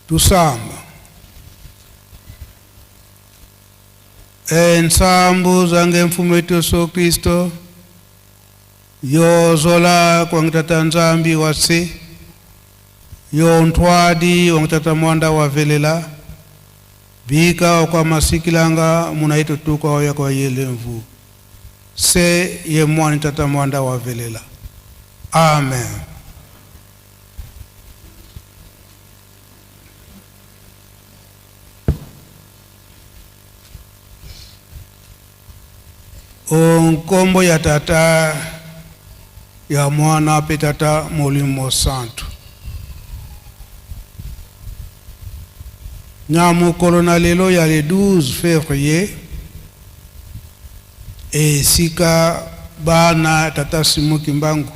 tusamba. Ensambu zange mfumu wetu Yesu Kristo, yo zola kwa ngitata nzambi wase, yo ntwadi wa ngitata mwanda wa velela, bika kwa masikilanga munaito tuka wa kwa yele mvu. Se ye mwani tata mwanda wa velela. Amen. Onkombo ya tata ya mwana pe tata Molimo Santo. Nyamu kolona lelo ya le 12 février e sika bana tata Simu Kimbangu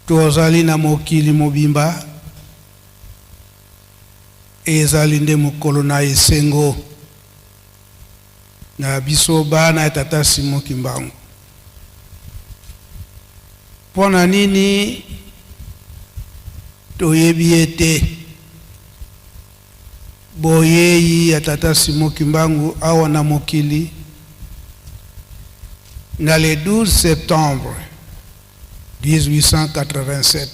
tozali na mokili mobimba ezali nde mokolona esengo na biso bana tata Simu Kimbangu. Pona nini toyebi ete boyeyi ya tata Simu Kimbangu awa na mokili na le 12 septembre 1887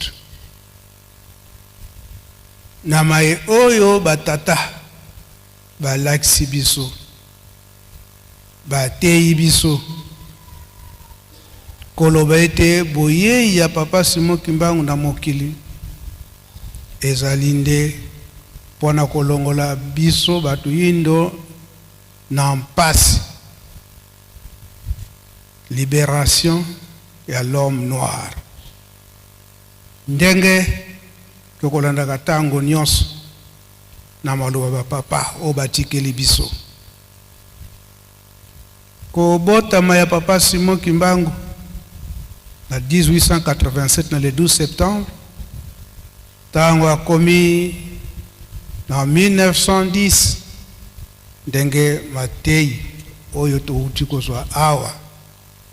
na mae oyo batata balakisi biso bateyi biso koloba ete boyeyi ya papa Simu Kimbangu na mokili ezali nde pona kolongola biso batu yindo na mpasi, libération ya l'homme noir. Ndenge tokolanda katango nyonso na maloba ba papa o batikeli biso. Ko botama ya papa Simu Kimbangu na 1887 na le 12 septembre, tango akomi na 1910 ndenge matei oyo to utiko zwa awa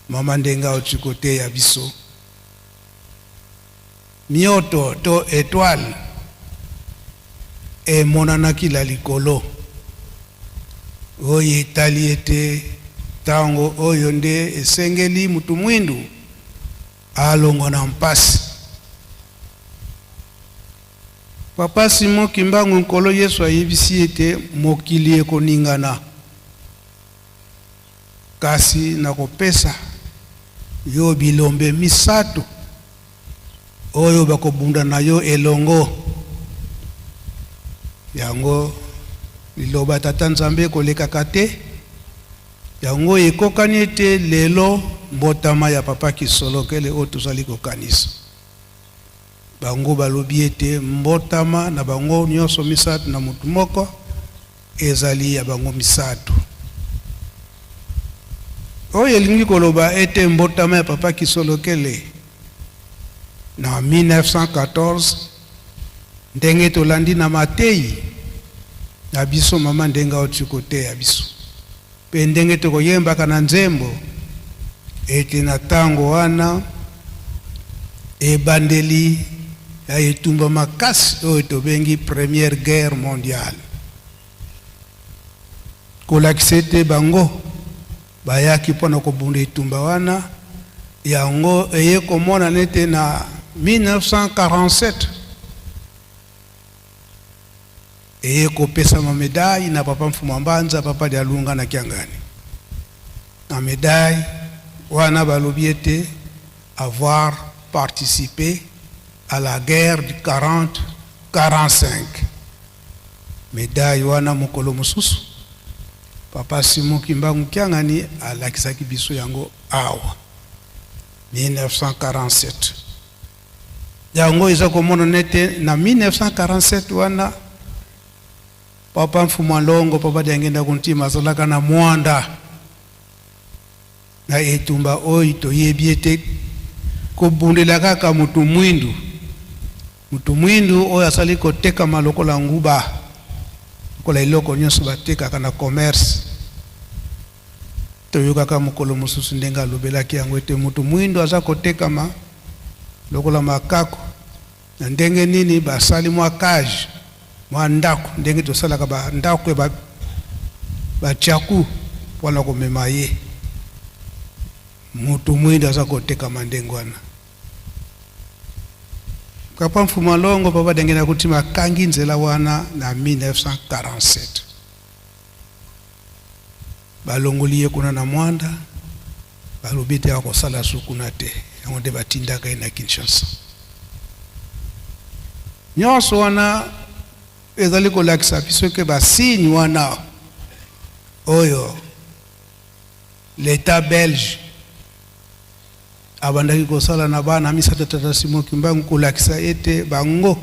mama ndenga utiko te ya biso mioto to étoile e monana kila likolo oyo etali ete tango oyo nde esengeli mutu mwindu alongo na mpasi. Papa Simu Kimbangu nkolo Yesu ayebisi ete mokili ekoningana kasi na kopesa yo bilombe misato oyo bakobunda na yo elongo yango liloba tata Nzambe kolekaka te yango ekokani ete lelo mbotama ya papa Kisolokele oyo tozali kokanisa bango balobi ete mbotama na bango nyonso misato na mutu moko ezali ya bango misato oyo elingi koloba ete mbotama ya papa Kisolokele na 1914 ndenge tolandi na matei na biso mama ndenga otiko te ya biso pe ndenge tokoyembaka na nzembo ete na tango wana ebandeli ya etumba makasi oyo tobengi Première Guerre mondiale kolakisa ete bango bayaki mpona kobunda etumba wana yango eye komona nete na 1947 eye kopesa ma médaille na papa Mfuma Mbanza papa Dialunga na Kiangani na médaille wana balobi ete avoir participé à la guerre du 40-45 médaille wana mokolo mosusu papa Simu Kimbangu Kiangani alakisaki biso yango awa 1947 yango eza komona nete na 1947 wana papa Mfuma Longo papa Diangenda kuntima azalaka na mwanda na etumba oyo toyebi ete kobundela kaka mutu mwindu oyo asali koteka malokola nguba kola iloko nyonso batekaka na commerce toyokaka mokolo mosusu ndenga alobelaki yango ete mutu mwindu aza kotekama lokola makako na ndenge nini basali mwa cage mwa ndako ndenge tosalaka ba ndako ba chaku wana komema ye mutu mwinda aza koteka mandengo wana kapa mfuma longo papa ndenge na kutima kangi nzela wana na 1947 balongoliye kuna na mwanda balobite akosala sukuna te yango nde batindaka ye na Kinshasa nyonso wana ezali kolakisa biso ke basini wana oyo l'État belge abandaki kosala na bana misato tata Simon Kimbangu kolakisa ete bango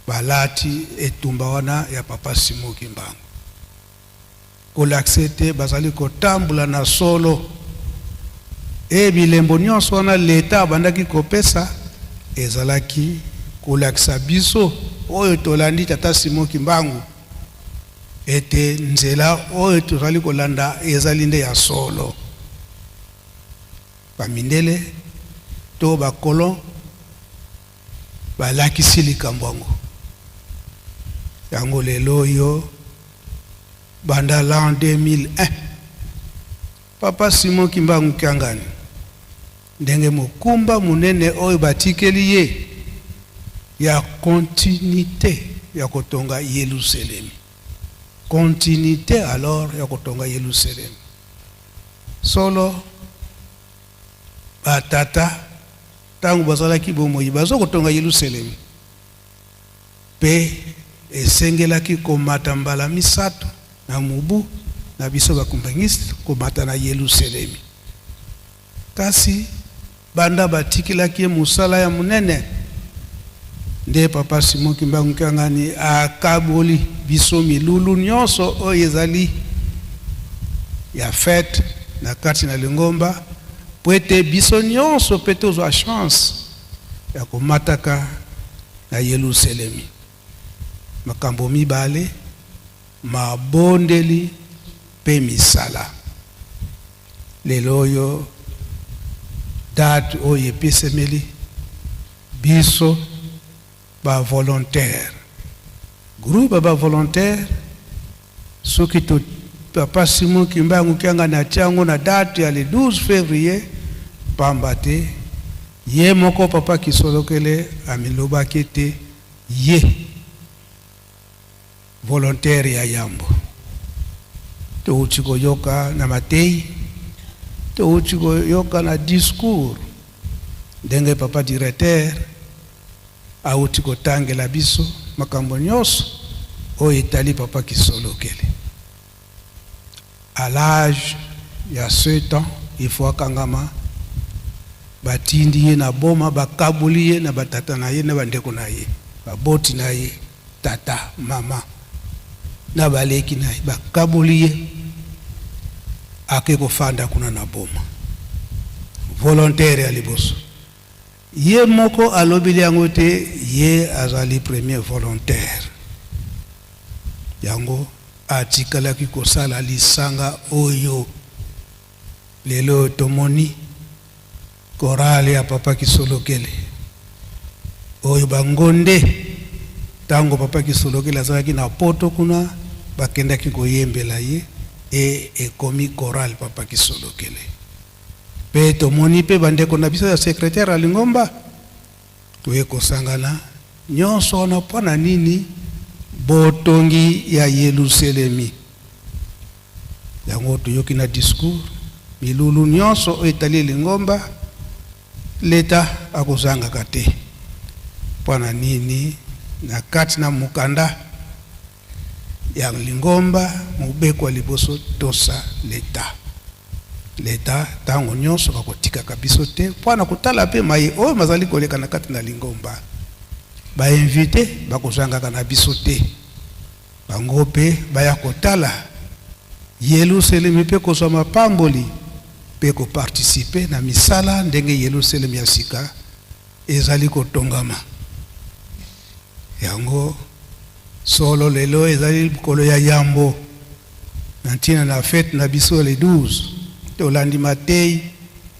balati etumba wana ya papa Simon Kimbangu kolakisa ete bazali kotambula na solo bilembo nyonso wana l'État abandaki kopesa ezalaki kolakisa biso oyo tolandi tata Simon Kimbangu ete nzela oyo tozali kolanda ezali nde ya solo bamindele to bakolo balakisi likambo yango yango lelo oyo banda l'an 2001 papa Simon Kimbangu Kyangani ndenge mokumba munene oyo batikeli ye ya continuité ya kotonga Yerusalem continuité alors ya kotonga Yerusalem solo batata tangu bazalaki bomoi bazo kotonga Yerusalem pe esengelaki komata mbala misato na mubu na biso bakumbangisi komata na Yerusalem kasi banda batikilaki musala ya munene nde papa Simon Kimbangu Kyangani akaboli biso milulu nyonso oyo ezali ya fête na kati na Lingomba po ete biso nyonso pe tozwa chance ya komataka na Yerusalem makambo mibale mabondeli pe misala lelo oyo date oyo epesemeli biso ba volontaire groupe ba volontaire soki to papa Simon Kimbangu Kyangani atiango na date ya le 12 février pamba te ye moko papa Kisolokele amilobaki te ye volontaire ya Yambo to uchiko yoka na Matei to uchiko yoka na discours ndenge papa directeur auti kotangela biso makambo nyonso oyo etali papa Kisolokele à l'âge ya 7 ans il faut akangama batindi ye na boma bakabuli ye na batata na ye na bandeko na ye baboti na ye tata mama na baleki na ye bakabuli ye ake kofanda kuna na boma volontaire ya liboso ye moko alobili yango te ye azali premier volontaire yango atikalaki kosala lisanga oyo lelo tomoni korale ya papa Kisolokele oyo bangonde tango papa Kisolokele azalaki na poto kuna bakendaki koyembela ye ekomi korale papa Kisolokele pe tomoni pe bandeko na biso ya secrétaire ya Lingomba toye kosangana nyonso na pona nini botongi ya Yerusalemi yango toyoki na discours milulu nyonso etali Lingomba leta akozanga kate pona nini na kati na mukanda ya Lingomba mubekwa liboso tosa leta tango nyonso bakotika kabiso te pona kutala pe mai oyo mazali koleka na kati na Lingomba ba invité bakozanga kana biso te bango pe baya kotala Yerusalem pe kozwa mapamboli pe ko participer na misala ndenge Yerusalem ya sika ezali kotongama yango solo lelo ezali kolo ya Yambo nantina na fête na biso le 12 tolandi Matei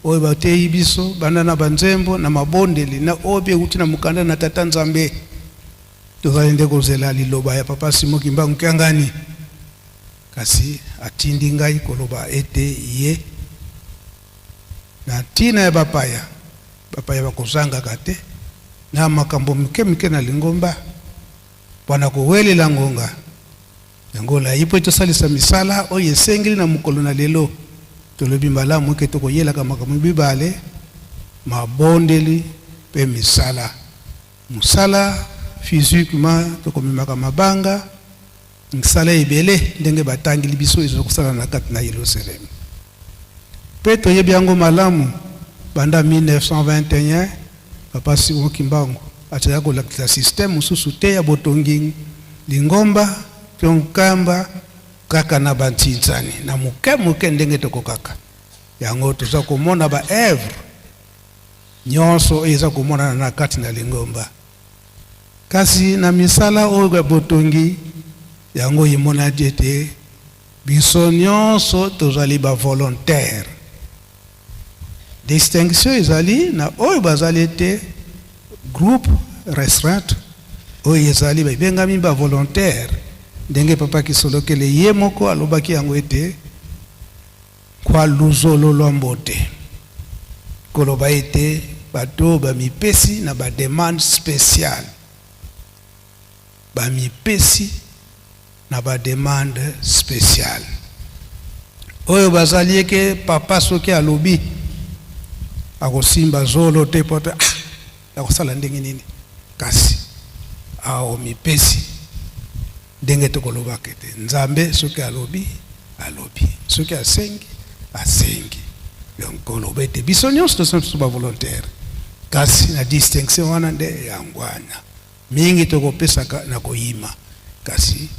oyo bateyi biso banda na banzembo na mabondeli na obe uti na mukanda na tata Nzambe tozalende kozela liloba ya Papa Simon Kimbangu Kyangani kasi atindi ngai koloba ete ye na tina ya bapaya bakozanga kate na makambo mike na lingomba wana kuwelela ngonga yangola ipo tosalisa misala oyo esengeli na mukolo na lelo tolobi malamu eke tokoyelaka makambo bibale mabondeli pe misala musala physiquement tokomemaka mabanga misala ebele ndenge batangili biso ezokusala na kati na Yerusalemu pe toyebi yango malamu banda 1921 Papa Simon Kimbangu ataya kolakisa système mususu te ya botongi lingomba tonkamba kaka na bantinzani na muke ndenge tokokaka yango toza komona ba evre nyonso eza komona na kati na lingomba kasi na misala oyo botongi yango yimona jete biso nyonso tozali ba volontaire distinction ezali na oyo bazali te groupe restreint oyo ezali babengami ba volontaire ndenge Papa Kisolokele ye moko alobaki yango ete kwa luzolo lwa mbote koloba ete bato bamipesi na ba demande spéciale bamipesi na ba demande spéciale oyo bazali eke papa soki alobi akosimba zolo te poto akosala ndenge nini kasi ao mipesi ndenge tokoloba kete Nzambe soki alobi soki asengi donc koloba ete biso nyonso toza ba volontaire kasi na distinction wana nde yangwana mingi tokopesaka na koyima kasi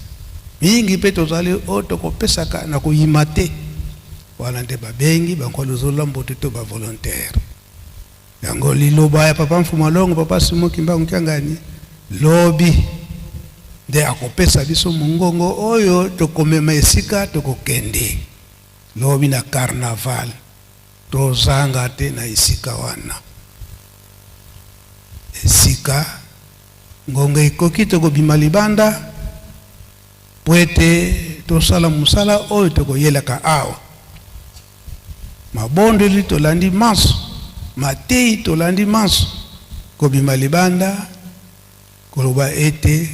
mingi pe tozali o tokopesaka na koyima te wana nde babengi bankolozola mbote to ba volontaire yango liloba ya Papa Mfumalongo Papa Simon Kimbangu Kyangani lobi nde akopesa biso mungongo oyo tokomema esika tokokende lobi na carnaval tozanga te na esika wana esika ngonga ikoki tokobima libanda pwete tosala musala oyo tokoyelaka awa mabondeli tolandi maso matei tolandi maso kobima libanda koloba ete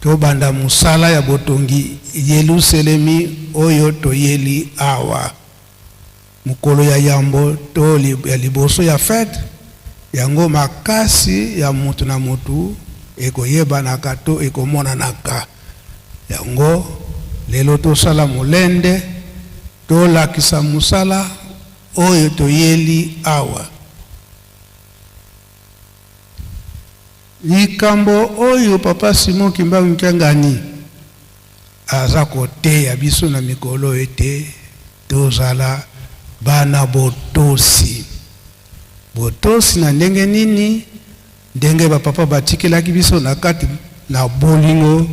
tobanda musala ya botongi Yerusalemi oyo toyeli awa mukolo ya yambo to ya liboso ya fete yango makasi ya mutu na mutu ekoyebanaka to ekomonanaka yango lelo tosala molende tolakisa musala oyo toyeli awa likambo oyo Papa Simon Kimbangu Kyangani aza koteya biso na mikolo ete tozala bana botosi na ndenge nini ndenge bapapa batikelaki biso na kati na bolingo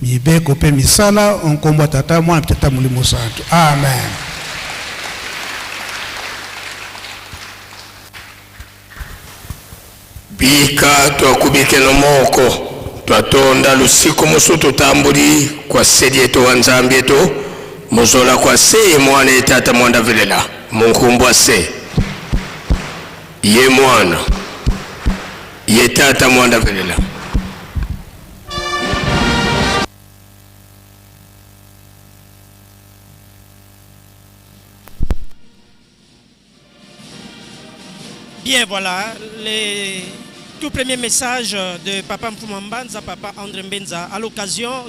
mibeko pe misala onkombo tata mwana tata Molimo Santo amen. Bika twakubikela moko twatonda lusiko musu tutambuli kwa sedi yetu wa Nzambi yetu muzola kwa se mwana etata mwanda vilela munkumbwa se ye mwana ye tata mwanda vilela. Bien, voilà, les tout premier message de Papa Mfumambanza, Papa André Mbenza, à l'occasion